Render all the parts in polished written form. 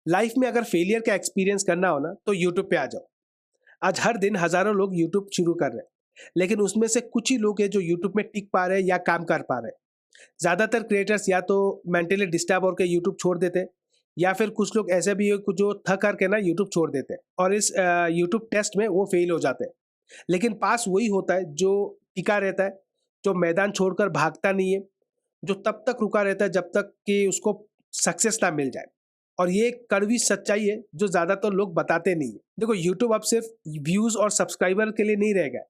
Life में अगर failure का एक्सपीरियंस करना हो ना तो यूट्यूब पे आ जाओ। आज हर दिन हजारों लोग यूट्यूब शुरू कर रहे हैं, लेकिन उसमें से कुछ ही लोग हैं जो यूट्यूब में टिक पा रहे हैं या काम कर पा रहे हैं। ज्यादातर क्रिएटर्स या तो मेंटली डिस्टर्ब होकर यूट्यूब छोड़ देते हैं, या फिर कुछ लोग ऐसे भी है कि जो थक करके ना यूट्यूब छोड़ देते हैं और इस यूट्यूब टेस्ट में वो फेल हो जाते हैं। लेकिन पास वही होता है जो टिका रहता है, जो मैदान छोड़कर भागता नहीं है, जो तब तक रुका रहता है जब तक कि उसको सक्सेस ना मिल जाए। और ये एक कड़वी सच्चाई है जो ज्यादातर लोग बताते नहीं है। देखो, यूट्यूब अब सिर्फ व्यूज और सब्सक्राइबर के लिए नहीं रह गया।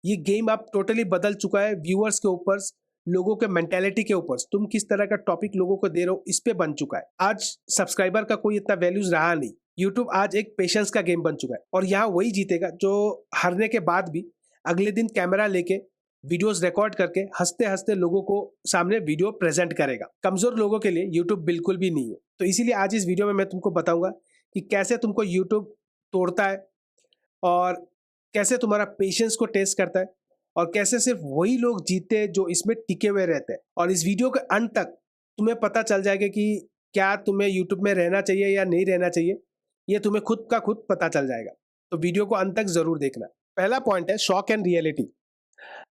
ये गेम अब टोटली बदल चुका है, व्यूअर्स के ऊपर, लोगों के मेंटेलिटी के ऊपर, तुम किस तरह का टॉपिक लोगों को दे रहे हो इस पे बन चुका है। आज सब्सक्राइबर का कोई इतना वैल्यूज रहा नहीं। यूट्यूब आज एक पेशेंस का गेम बन चुका है और यहाँ वही जीतेगा जो हारने के बाद भी अगले दिन कैमरा लेके वीडियोस रिकॉर्ड करके हंसते हंसते लोगों को सामने वीडियो प्रेजेंट करेगा। कमजोर लोगों के लिए यूट्यूब बिल्कुल भी नहीं है। तो इसीलिए आज इस वीडियो में मैं तुमको बताऊंगा कि कैसे तुमको यूट्यूब तोड़ता है, और कैसे तुम्हारा पेशेंस को टेस्ट करता है, और कैसे सिर्फ वही लोग जीते हैं जो इसमें टिके हुए रहते हैं। और इस वीडियो के अंत तक तुम्हें पता चल जाएगा कि क्या तुम्हें यूट्यूब में रहना चाहिए या नहीं रहना चाहिए। ये तुम्हें खुद का खुद पता चल जाएगा। तो वीडियो को अंत तक जरूर देखना। पहला पॉइंट है शॉक एंड रियलिटी।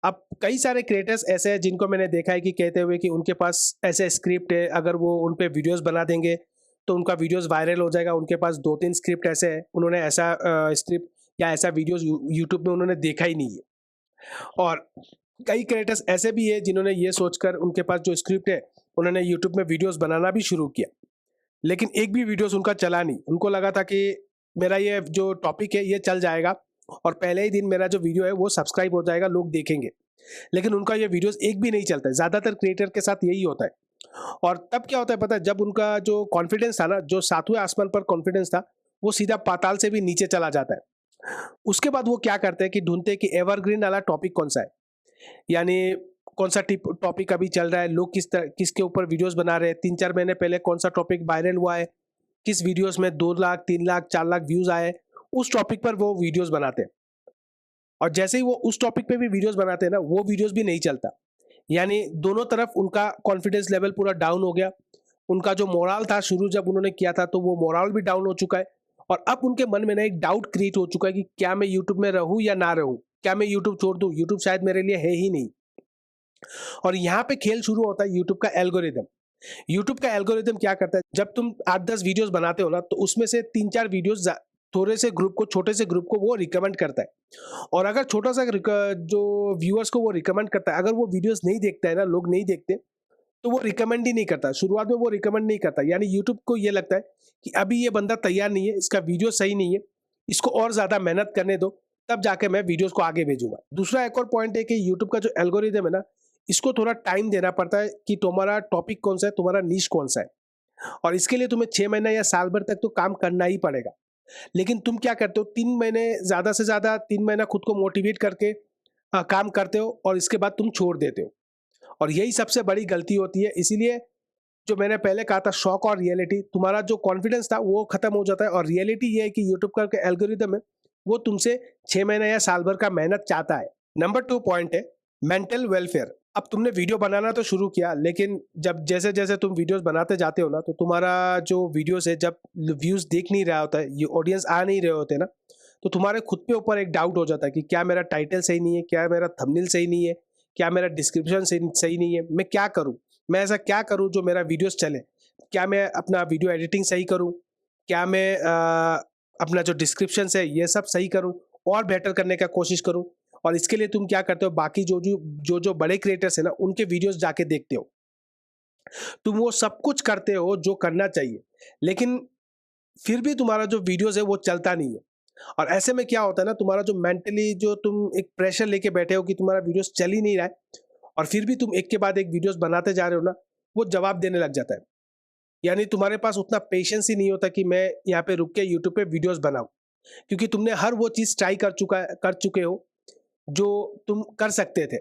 अब कई सारे क्रिएटर्स ऐसे हैं जिनको मैंने देखा है कि कहते हुए कि उनके पास ऐसे स्क्रिप्ट है, अगर वो उन पे वीडियोस बना देंगे तो उनका वीडियोस वायरल हो जाएगा। उनके पास 2-3 स्क्रिप्ट ऐसे हैं, उन्होंने ऐसा स्क्रिप्ट या ऐसा वीडियोस यूट्यूब में उन्होंने देखा ही नहीं है। और कई क्रिएटर्स ऐसे भी है जिन्होंने ये सोचकर उनके पास जो स्क्रिप्ट है उन्होंने यूट्यूब में वीडियोस बनाना भी शुरू किया, लेकिन एक भी वीडियोस उनका चला नहीं। उनको लगा था कि मेरा ये जो टॉपिक है ये चल जाएगा और पहले ही दिन मेरा जो वीडियो है वो सब्सक्राइब हो जाएगा, लोग देखेंगे। लेकिन उनका ये वीडियोस एक भी नहीं चलता है। ज्यादातर क्रिएटर के साथ यही होता है। और तब क्या होता है पता है, जब उनका जो कॉन्फिडेंस था ना, जो सातवें आसमान पर कॉन्फिडेंस था, वो सीधा पाताल से भी नीचे चला जाता है। उसके बाद वो क्या करते हैं कि ढूंढते हैं कि एवरग्रीन वाला टॉपिक कौन सा है, यानी कौन सा टॉपिक अभी चल रहा है, लोग किसके ऊपर वीडियोस बना रहे हैं, 3-4 महीने पहले कौन सा टॉपिक वायरल हुआ है, किस वीडियोस में 2 लाख 3 लाख 4 लाख व्यूज आए, उस टॉपिक पर वो वीडियोस बनाते हैं। और जैसे ही वो उस टॉपिक पे भी वीडियोस बनाते हैं ना, वो वीडियोस भी नहीं चलता। यानी दोनों तरफ उनका कॉन्फिडेंस लेवल पूरा डाउन हो गया। उनका जो मोरल था शुरू जब उन्होंने किया था, तो वो मोरल भी डाउन हो चुका है। और अब उनके मन में ना एक डाउट क्रिएट हो चुका है कि क्या मैं यूट्यूब में रहूं या ना रहूं, क्या मैं यूट्यूब छोड़ दूं, यूट्यूब शायद मेरे लिए है ही नहीं। और यहाँ पे खेल शुरू होता है यूट्यूब का एल्गोरिदम। यूट्यूब का एल्गोरिदम क्या करता है, जब तुम 8-10 वीडियोस बनाते हो ना, तो उसमें से 3-4 वीडियोस थोड़े से ग्रुप को, छोटे से ग्रुप को वो रिकमेंड करता है। और अगर छोटा सा जो व्यूअर्स को वो रिकमेंड करता है, अगर वो वीडियोस नहीं देखता है ना, लोग नहीं देखते, तो वो रिकमेंड ही नहीं करता। शुरुआत में वो रिकमेंड नहीं करता, यानी यूट्यूब को ये लगता है कि अभी ये बंदा तैयार नहीं है, इसका वीडियो सही नहीं है, इसको और ज्यादा मेहनत करने दो, तब जाके मैं वीडियोस को आगे भेजूंगा। दूसरा एक और पॉइंट है कि यूट्यूब का जो एल्गोरिदम है ना, इसको थोड़ा टाइम देना पड़ता है कि तुम्हारा टॉपिक कौन सा है, तुम्हारा नीश कौन सा है। और इसके लिए तुम्हें 6 महीना या साल भर तक तो काम करना ही पड़ेगा। लेकिन तुम क्या करते हो, 3 महीने, ज्यादा से ज्यादा 3 महीना खुद को मोटिवेट करके काम करते हो और इसके बाद तुम छोड़ देते हो। और यही सबसे बड़ी गलती होती है। इसीलिए जो मैंने पहले कहा था, शॉक और रियलिटी, तुम्हारा जो कॉन्फिडेंस था वो खत्म हो जाता है। और रियलिटी ये है कि यूट्यूब का एल्गोरिदम है, वो तुमसे 6 महीना या साल भर का मेहनत चाहता है। नंबर 2 पॉइंट है मेंटल वेलफेयर। अब तुमने वीडियो बनाना तो शुरू किया, लेकिन जब जैसे जैसे तुम वीडियोस बनाते जाते हो ना, तो तुम्हारा जो वीडियोस है, जब व्यूज देख नहीं रहा होता है, ये ऑडियंस आ नहीं रहे होते ना, तो तुम्हारे खुद पे ऊपर एक डाउट हो जाता है कि क्या मेरा टाइटल सही नहीं है, क्या मेरा थंबनेल सही नहीं है, क्या मेरा डिस्क्रिप्शन सही नहीं है, मैं क्या करूं, मैं ऐसा क्या करूं जो मेरा वीडियोस चले। क्या मैं अपना वीडियो एडिटिंग सही करूं, क्या मैं अपना जो डिस्क्रिप्शन है ये सब सही करूं, और बेटर करने का कोशिश करूं। और इसके लिए तुम क्या करते हो, बाकी जो बड़े क्रिएटर्स है ना, उनके वीडियोस जाके देखते हो। तुम वो सब कुछ करते हो जो करना चाहिए, लेकिन फिर भी तुम्हारा जो वीडियोस है वो चलता नहीं है। और ऐसे में क्या होता है ना, तुम्हारा जो मेंटली जो तुम एक प्रेशर लेके बैठे हो कि तुम्हारा वीडियोस चल ही नहीं रहा है, और फिर भी तुम एक के बाद एक वीडियोस बनाते जा रहे हो ना, वो जवाब देने लग जाता है। यानी तुम्हारे पास उतना पेशेंस ही नहीं होता कि मैं यहाँ पे रुक के यूट्यूब पे वीडियोस बनाऊं, क्योंकि तुमने हर वो चीज ट्राई कर चुके हो जो तुम कर सकते थे।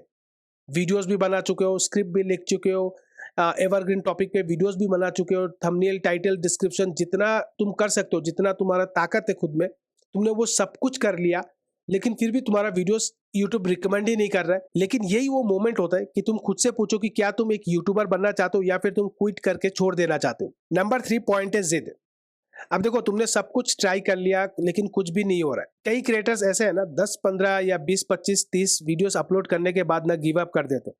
वीडियोस भी बना चुके हो, स्क्रिप्ट भी लिख चुके हो, एवरग्रीन टॉपिक पे वीडियोस भी बना चुके हो, थंबनेल, टाइटल, डिस्क्रिप्शन, जितना तुम कर सकते हो, जितना तुम्हारा ताकत है खुद में, तुमने वो सब कुछ कर लिया। लेकिन फिर भी तुम्हारा वीडियोस यूट्यूब रिकमेंड ही नहीं कर रहा है। लेकिन यही वो मोमेंट होता है कि तुम खुद से पूछो कि क्या तुम एक यूट्यूबर बनना चाहते हो या फिर तुम क्विट करके छोड़ देना चाहते हो। नंबर 3 पॉइंट है जिद। अब देखो तुमने सब कुछ ट्राई कर लिया लेकिन कुछ भी नहीं हो रहा है। कई क्रिएटर्स ऐसे हैं ना 10-15 या 20-25-30 वीडियोस अपलोड करने के बाद ना गिव अप कर देते।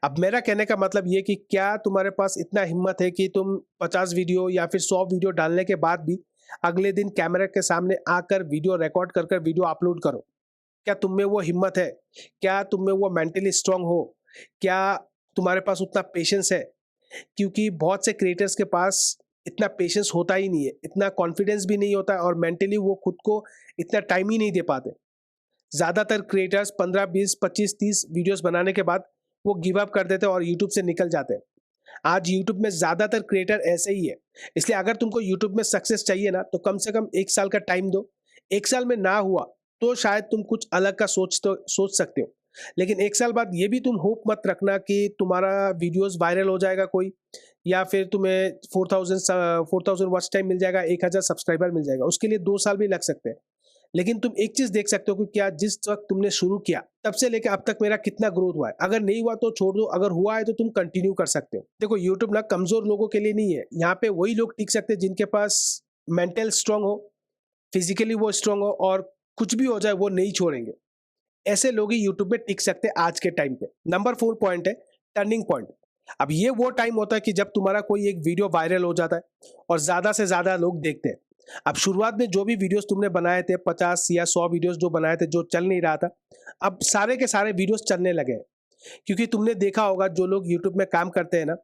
अब मेरा कहने का मतलब ये कि क्या तुम्हारे पास इतना हिम्मत है कि तुम 50 वीडियो या फिर 100 वीडियो डालने के बाद भी अगले दिन कैमरा के सामने आकर वीडियो रिकॉर्ड कर कर वीडियो अपलोड करो? क्या तुम में वो हिम्मत है? क्या तुम में वो मेंटली स्ट्रांग हो? क्या तुम्हारे पास उतना पेशेंस है? क्योंकि बहुत से क्रिएटर्स के पास इतना पेशेंस होता ही नहीं है, इतना कॉन्फिडेंस भी नहीं होता और मेंटली वो खुद को इतना टाइम ही नहीं दे पाते। ज़्यादातर क्रिएटर्स 15, 20, 25, 30 वीडियोस बनाने के बाद वो गिव अप कर देते हैं और यूट्यूब से निकल जाते हैं। आज यूट्यूब में ज़्यादातर क्रिएटर ऐसे ही है। इसलिए अगर तुमको यूट्यूब में सक्सेस चाहिए ना, तो कम से कम 1 साल का टाइम दो। 1 साल में ना हुआ, तो शायद तुम कुछ अलग का सोच सकते हो। लेकिन 1 साल बाद ये भी तुम होप मत रखना कि तुम्हारा वीडियोज़ वायरल हो जाएगा कोई या फिर तुम्हें 4000 वॉच टाइम मिल जाएगा, 1000 सब्सक्राइबर मिल जाएगा। उसके लिए 2 साल भी लग सकते हैं। लेकिन तुम एक चीज़ देख सकते हो कि क्या जिस वक़्त तुमने शुरू किया, तब से लेके अब तक मेरा कितना ग्रोथ हुआ है। अगर नहीं हुआ तो छोड़ दो, अगर हुआ है तो तुम कंटिन्यू कर सकते हो। देखो यूट्यूब ना कमज़ोर लोगों के लिए नहीं है, यहाँ पे वही लोग टिक सकते हैं जिनके पास मेंटल स्ट्रॉन्ग हो, फिज़िकली वो स्ट्रॉन्ग हो और कुछ भी हो जाए वो नहीं छोड़ेंगे। ऐसे लोग ही यूट्यूब में टिक सकते हैं आज के टाइम पे। नंबर 4 पॉइंट है टर्निंग पॉइंट। अब ये वो टाइम होता है कि जब तुम्हारा कोई एक वीडियो वायरल हो जाता है और ज़्यादा से ज़्यादा लोग देखते हैं। अब शुरुआत में जो भी वीडियोस तुमने बनाए थे 50 या 100 वीडियोस जो बनाए थे जो चल नहीं रहा था, अब सारे के सारे वीडियोस चलने लगे हैं। क्योंकि तुमने देखा होगा जो लोग यूट्यूब में काम करते हैं ना,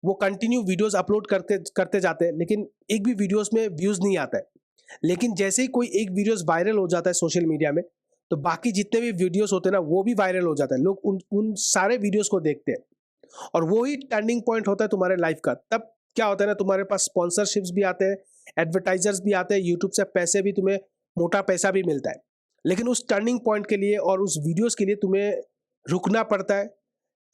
वो कंटिन्यू वीडियोस अपलोड करते करते जाते हैं लेकिन एक भी वीडियोस में व्यूज़ नहीं आता है। लेकिन जैसे ही कोई एक वीडियोस वायरल हो जाता है सोशल मीडिया में, तो बाकी जितने भी वीडियोस होते हैं ना वो भी वायरल हो जाता है। लोग उन उन सारे वीडियोस को देखते हैं और वो ही टर्निंग पॉइंट होता है तुम्हारे लाइफ का। तब क्या होता है ना तुम्हारे पास स्पॉन्सरशिप्स भी आते हैं, एडवर्टाइजर्स भी आते हैं, यूट्यूब से पैसे भी तुम्हें मोटा पैसा भी मिलता है। लेकिन उस टर्निंग पॉइंट के लिए और उस वीडियोस के लिए तुम्हें रुकना पड़ता है,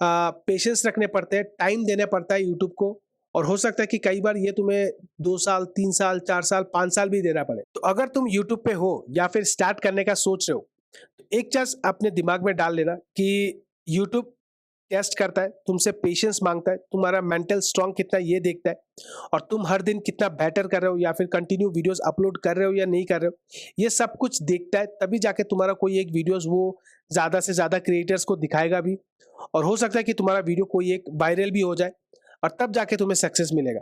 पेशेंस रखने पड़ते हैं, टाइम देना पड़ता है यूट्यूब को और हो सकता है कि कई बार ये तुम्हें 2 साल, 3 साल, 4 साल, 5 साल भी देना पड़े। तो अगर तुम यूट्यूब पे हो या फिर स्टार्ट करने का सोच रहे हो, तो एक चीज़ अपने दिमाग में डाल लेना कि यूट्यूब टेस्ट करता है, तुमसे पेशेंस माँगता है, तुम्हारा मेंटल स्ट्रॉन्ग कितना है ये देखता है और तुम हर दिन कितना बेटर कर रहे हो या फिर कंटिन्यू वीडियोज़ अपलोड कर रहे हो या नहीं कर रहे हो, ये सब कुछ देखता है तभी जाके तुम्हारा कोई एक वीडियोज़ वो ज़्यादा से ज़्यादा क्रिएटर्स को दिखाएगा भी और हो सकता है कि तुम्हारा वीडियो कोई एक वायरल भी हो जाए और तब जाके तुम्हें सक्सेस मिलेगा।